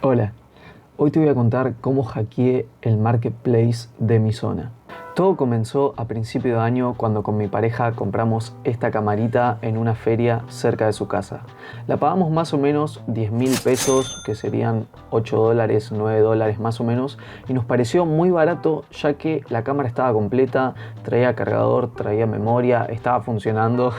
Hola, hoy te voy a contar cómo hackeé el marketplace de mi zona. Todo comenzó a principio de año cuando con mi pareja compramos esta camarita en una feria cerca de su casa. La pagamos más o menos 10.000 pesos, que serían 8 dólares, 9 dólares más o menos, y nos pareció muy barato ya que la cámara estaba completa, traía cargador, traía memoria, estaba funcionando.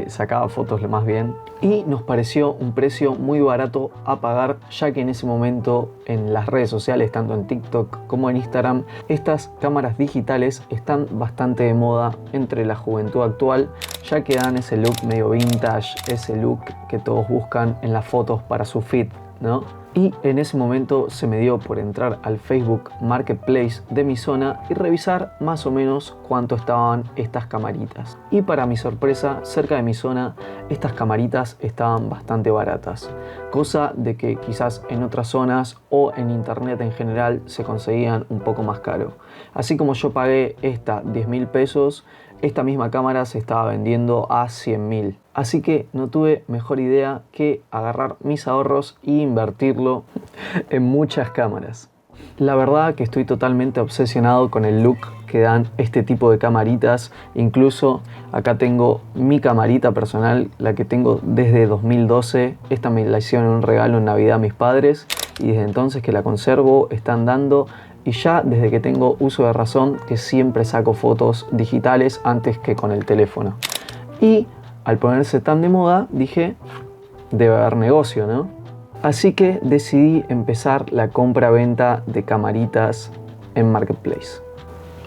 Sacaba fotos lo más bien y nos pareció un precio muy barato a pagar, ya que en ese momento en las redes sociales, tanto en TikTok como en Instagram, estas cámaras digitales están bastante de moda entre la juventud actual, ya que dan ese look medio vintage, ese look que todos buscan en las fotos para su feed, ¿no? Y en ese momento se me dio por entrar al Facebook Marketplace de mi zona y revisar más o menos cuánto estaban estas camaritas. Y para mi sorpresa, cerca de mi zona, estas camaritas estaban bastante baratas. Cosa de que quizás en otras zonas o en internet en general se conseguían un poco más caro. Así como yo pagué esta 10.000 pesos, esta misma cámara se estaba vendiendo a 100.000. Así que no tuve mejor idea que agarrar mis ahorros e invertirlo en muchas cámaras. La verdad que estoy totalmente obsesionado con el look que dan este tipo de camaritas. Incluso acá tengo mi camarita personal, la que tengo desde 2012. Esta me la hicieron un regalo en Navidad a mis padres y desde entonces que la conservo, están dando. Y ya desde que tengo uso de razón que siempre saco fotos digitales antes que con el teléfono. Y al ponerse tan de moda dije, debe haber negocio, ¿no? Así que decidí empezar la compra-venta de camaritas en Marketplace.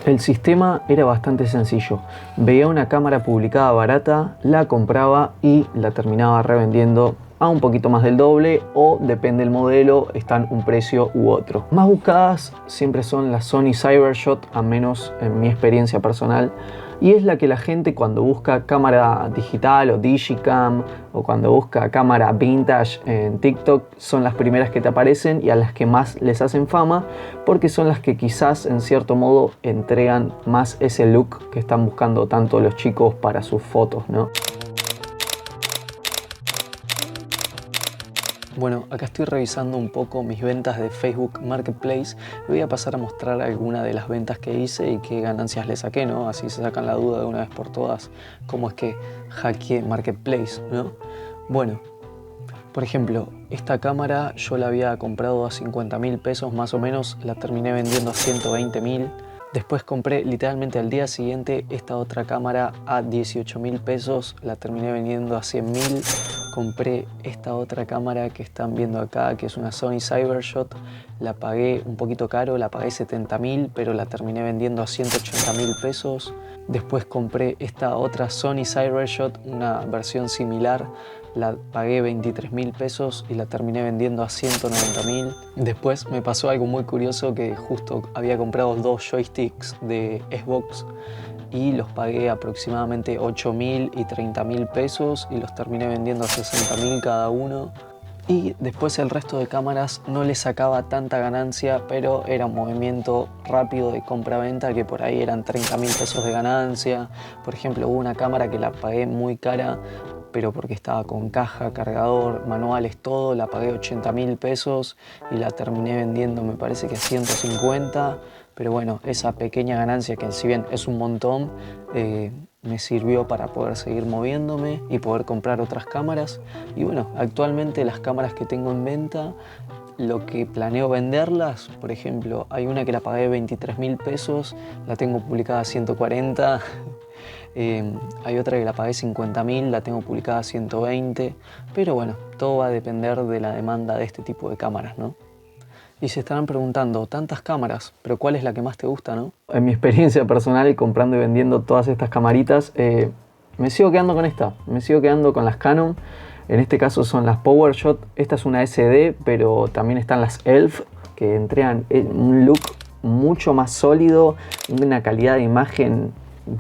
El sistema era bastante sencillo. Veía una cámara publicada barata, la compraba y la terminaba revendiendo a un poquito más del doble, o depende del modelo, están un precio u otro. Más buscadas siempre son las Sony Cybershot, al menos en mi experiencia personal, y es la que la gente cuando busca cámara digital o digicam, o cuando busca cámara vintage en TikTok, son las primeras que te aparecen y a las que más les hacen fama, porque son las que quizás en cierto modo entregan más ese look que están buscando tanto los chicos para sus fotos, ¿no? Bueno, acá estoy revisando un poco mis ventas de Facebook Marketplace. Voy a pasar a mostrar algunas de las ventas que hice y qué ganancias le saqué, ¿no? Así se sacan la duda de una vez por todas cómo es que hackeé Marketplace, ¿no? Bueno, por ejemplo, esta cámara yo la había comprado a 50.000 pesos más o menos, la terminé vendiendo a 120.000. Después compré literalmente al día siguiente esta otra cámara a 18.000 pesos, la terminé vendiendo a 100.000. Compré esta otra cámara que están viendo acá, que es una Sony Cybershot, la pagué un poquito caro, la pagué 70.000, pero la terminé vendiendo a 180.000 pesos. Después compré esta otra Sony Cybershot, una versión similar, la pagué 23.000 pesos y la terminé vendiendo a 190.000. Después me pasó algo muy curioso, que justo había comprado dos joysticks de Xbox y los pagué aproximadamente 8.000 y 30.000 pesos y los terminé vendiendo a 60.000 cada uno. Y después el resto de cámaras no le sacaba tanta ganancia, pero era un movimiento rápido de compra-venta que por ahí eran 30.000 pesos de ganancia. Por ejemplo, hubo una cámara que la pagué muy cara, pero porque estaba con caja, cargador, manuales, todo, la pagué 80.000 pesos y la terminé vendiendo me parece que a 150. Pero bueno, esa pequeña ganancia, que si bien es un montón, me sirvió para poder seguir moviéndome y poder comprar otras cámaras. Y bueno, actualmente las cámaras que tengo en venta, lo que planeo venderlas, por ejemplo, hay una que la pagué 23.000 pesos, la tengo publicada a 140. Hay otra que la pagué 50.000, la tengo publicada a 120. Pero bueno, todo va a depender de la demanda de este tipo de cámaras, ¿no? Y se estarán preguntando, tantas cámaras, pero ¿cuál es la que más te gusta, no? En mi experiencia personal, comprando y vendiendo todas estas camaritas, me sigo quedando con esta. Me sigo quedando con las Canon. En este caso son las PowerShot. Esta es una SD, pero también están las ELPH, que entregan un look mucho más sólido, una calidad de imagen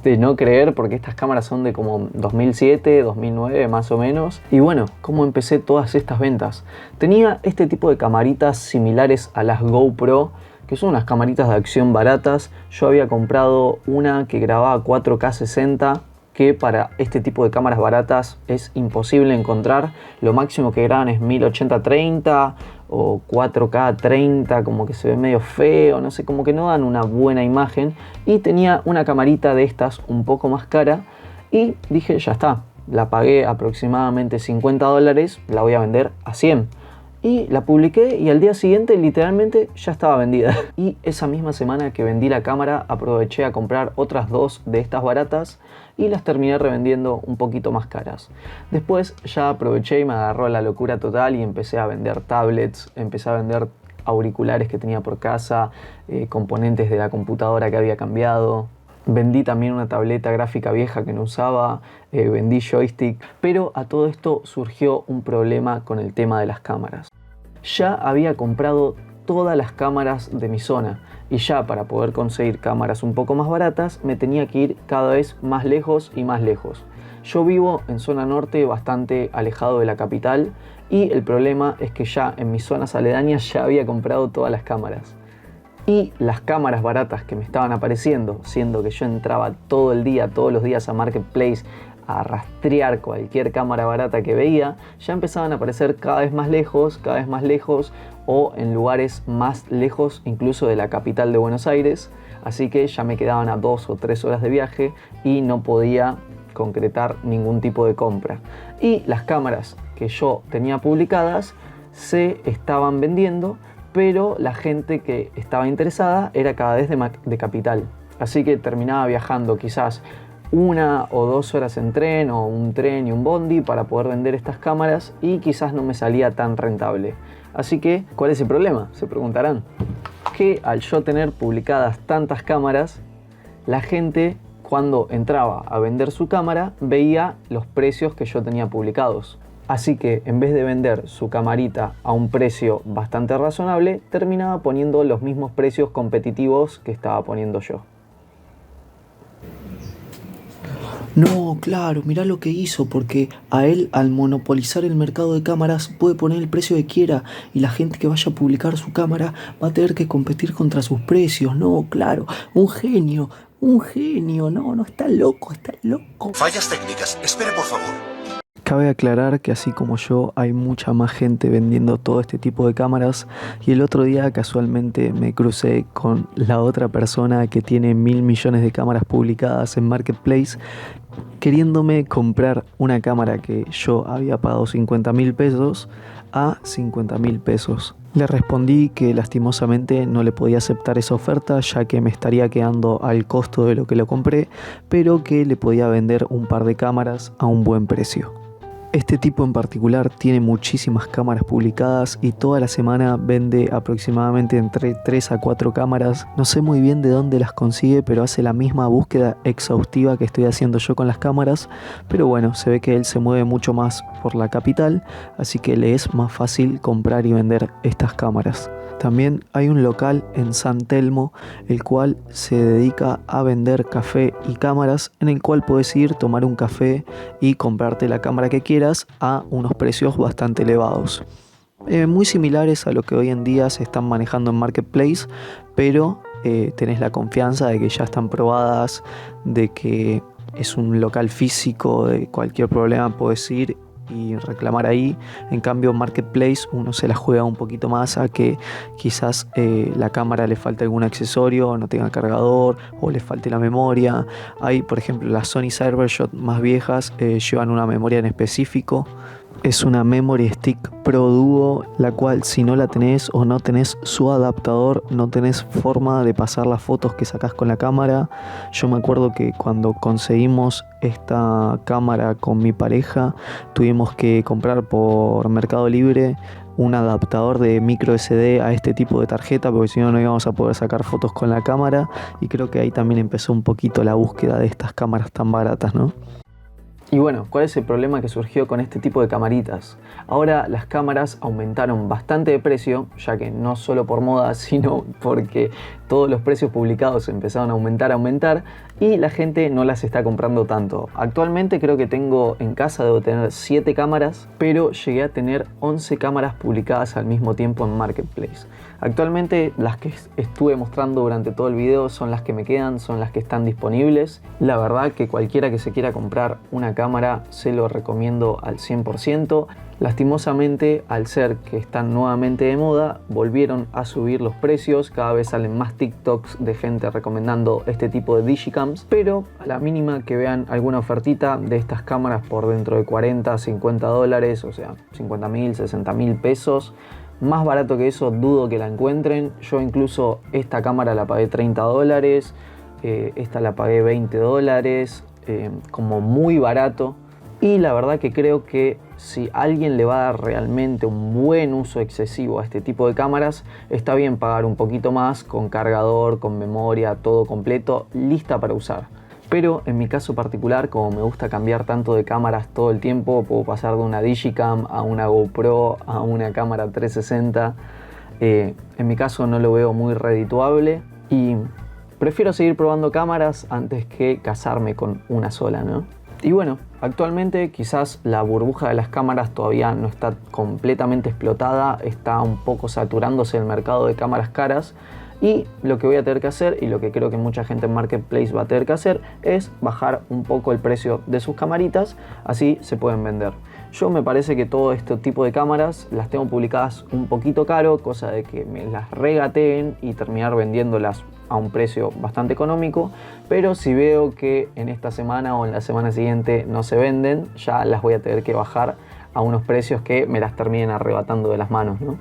de no creer, porque estas cámaras son de como 2007, 2009 más o menos. Y bueno, ¿cómo empecé todas estas ventas? Tenía este tipo de camaritas similares a las GoPro, que son unas camaritas de acción baratas. Yo había comprado una que grababa 4K 60, que para este tipo de cámaras baratas es imposible encontrar. Lo máximo que graban es 1080-30 o 4K-30, como que se ve medio feo, no sé, como que no dan una buena imagen. Y tenía una camarita de estas un poco más cara y dije, ya está, la pagué aproximadamente $50, la voy a vender a 100. Y la publiqué y al día siguiente literalmente ya estaba vendida. Y esa misma semana que vendí la cámara aproveché a comprar otras 2 de estas baratas y las terminé revendiendo un poquito más caras. Después ya aproveché y me agarró la locura total y empecé a vender tablets, empecé a vender auriculares que tenía por casa, componentes de la computadora que había cambiado. Vendí también una tableta gráfica vieja que no usaba, vendí joystick, pero a todo esto surgió un problema con el tema de las cámaras. Ya había comprado todas las cámaras de mi zona y ya para poder conseguir cámaras un poco más baratas me tenía que ir cada vez más lejos y más lejos. Yo vivo en zona norte, bastante alejado de la capital, y el problema es que ya en mis zonas aledañas ya había comprado todas las cámaras. Y las cámaras baratas que me estaban apareciendo, siendo que yo entraba todo el día, todos los días a Marketplace a rastrear cualquier cámara barata que veía, ya empezaban a aparecer cada vez más lejos o en lugares más lejos incluso de la capital de Buenos Aires. Así que ya me quedaban a 2 o 3 horas de viaje y no podía concretar ningún tipo de compra. Y las cámaras que yo tenía publicadas se estaban vendiendo, pero la gente que estaba interesada era cada vez de capital. Así que terminaba viajando quizás 1 o 2 horas en tren, o un tren y un bondi para poder vender estas cámaras, y quizás no me salía tan rentable. Así que, ¿cuál es el problema?, se preguntarán. Que al yo tener publicadas tantas cámaras, la gente cuando entraba a vender su cámara veía los precios que yo tenía publicados. Así que en vez de vender su camarita a un precio bastante razonable, terminaba poniendo los mismos precios competitivos que estaba poniendo yo. No, claro, mirá lo que hizo, porque a él, al monopolizar el mercado de cámaras, puede poner el precio que quiera y la gente que vaya a publicar su cámara va a tener que competir contra sus precios. No, claro, un genio, no, está loco, está loco. Fallas técnicas, espere por favor. Cabe aclarar que así como yo, hay mucha más gente vendiendo todo este tipo de cámaras, y el otro día casualmente me crucé con la otra persona que tiene 1.000 millones de cámaras publicadas en Marketplace, queriéndome comprar una cámara que yo había pagado 50.000 pesos a 50.000 pesos. Le respondí que lastimosamente no le podía aceptar esa oferta, ya que me estaría quedando al costo de lo que lo compré, pero que le podía vender un par de cámaras a un buen precio. Este tipo en particular tiene muchísimas cámaras publicadas y toda la semana vende aproximadamente entre 3 a 4 cámaras. No sé muy bien de dónde las consigue, pero hace la misma búsqueda exhaustiva que estoy haciendo yo con las cámaras. Pero bueno, se ve que él se mueve mucho más por la capital, así que le es más fácil comprar y vender estas cámaras. También hay un local en San Telmo, el cual se dedica a vender café y cámaras, en el cual puedes ir, tomar un café y comprarte la cámara que quieras a unos precios bastante elevados. Muy similares a lo que hoy en día se están manejando en Marketplace, pero tenés la confianza de que ya están probadas, de que es un local físico, de cualquier problema puedes ir y reclamar ahí. En cambio Marketplace uno se la juega un poquito más a que quizás la cámara le falte algún accesorio, no tenga cargador o le falte la memoria. Hay, por ejemplo, las Sony Cybershot más viejas llevan una memoria en específico. Es una Memory Stick Pro Duo, la cual si no la tenés o no tenés su adaptador, no tenés forma de pasar las fotos que sacás con la cámara. Yo me acuerdo que cuando conseguimos esta cámara con mi pareja, tuvimos que comprar por Mercado Libre un adaptador de micro SD a este tipo de tarjeta, porque si no, no íbamos a poder sacar fotos con la cámara. Y creo que ahí también empezó un poquito la búsqueda de estas cámaras tan baratas, ¿no? Y bueno, ¿cuál es el problema que surgió con este tipo de camaritas? Ahora las cámaras aumentaron bastante de precio, ya que no solo por moda, sino porque todos los precios publicados empezaron a aumentar y la gente no las está comprando tanto. Actualmente creo que tengo en casa, debo tener 7 cámaras, pero llegué a tener 11 cámaras publicadas al mismo tiempo en Marketplace. Actualmente las que estuve mostrando durante todo el video son las que me quedan, son las que están disponibles. La verdad que cualquiera que se quiera comprar una cámara se lo recomiendo al 100%. Lastimosamente, al ser que están nuevamente de moda, volvieron a subir los precios. Cada vez salen más TikToks de gente recomendando este tipo de digicams, pero a la mínima que vean alguna ofertita de estas cámaras por dentro de 40, 50 dólares, o sea, 50.000, 60.000 pesos, más barato que eso dudo que la encuentren. Yo incluso esta cámara la pagué 30 dólares, esta la pagué 20 dólares, como muy barato. Y la verdad que creo que si alguien le va a dar realmente un buen uso excesivo a este tipo de cámaras, está bien pagar un poquito más con cargador, con memoria, todo completo, lista para usar. Pero en mi caso particular, como me gusta cambiar tanto de cámaras todo el tiempo, puedo pasar de una Digicam a una GoPro, a una cámara 360. En mi caso no lo veo muy redituable y prefiero seguir probando cámaras antes que casarme con una sola, ¿no? Y bueno, actualmente quizás la burbuja de las cámaras todavía no está completamente explotada, está un poco saturándose el mercado de cámaras caras. Y lo que voy a tener que hacer, y lo que creo que mucha gente en Marketplace va a tener que hacer, es bajar un poco el precio de sus camaritas, así se pueden vender. Yo me parece que todo este tipo de cámaras las tengo publicadas un poquito caro, cosa de que me las regateen y terminar vendiéndolas a un precio bastante económico, pero si veo que en esta semana o en la semana siguiente no se venden, ya las voy a tener que bajar a unos precios que me las terminen arrebatando de las manos, ¿no?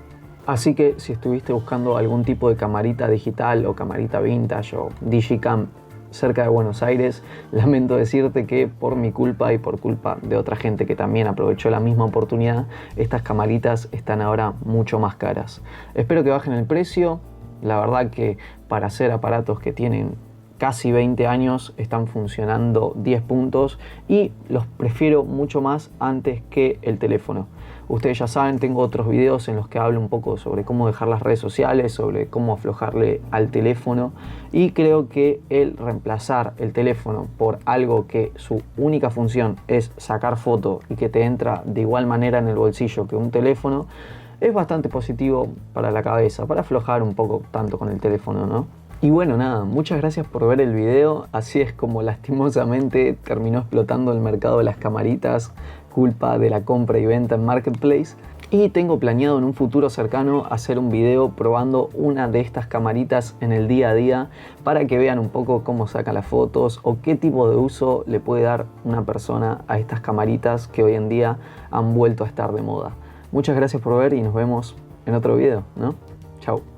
Así que si estuviste buscando algún tipo de camarita digital o camarita vintage o digicam cerca de Buenos Aires, lamento decirte que por mi culpa y por culpa de otra gente que también aprovechó la misma oportunidad, estas camaritas están ahora mucho más caras. Espero que bajen el precio. La verdad que para hacer aparatos que tienen casi 20 años están funcionando 10 puntos y los prefiero mucho más antes que el teléfono. Ustedes ya saben, tengo otros videos en los que hablo un poco sobre cómo dejar las redes sociales, sobre cómo aflojarle al teléfono, y creo que el reemplazar el teléfono por algo que su única función es sacar foto y que te entra de igual manera en el bolsillo que un teléfono es bastante positivo para la cabeza, para aflojar un poco tanto con el teléfono, ¿no? Y bueno, nada, muchas gracias por ver el video. Así es como lastimosamente terminó explotando el mercado de las camaritas, culpa de la compra y venta en Marketplace. Y tengo planeado en un futuro cercano hacer un video probando una de estas camaritas en el día a día para que vean un poco cómo saca las fotos o qué tipo de uso le puede dar una persona a estas camaritas que hoy en día han vuelto a estar de moda. Muchas gracias por ver y nos vemos en otro video, ¿no? Chao.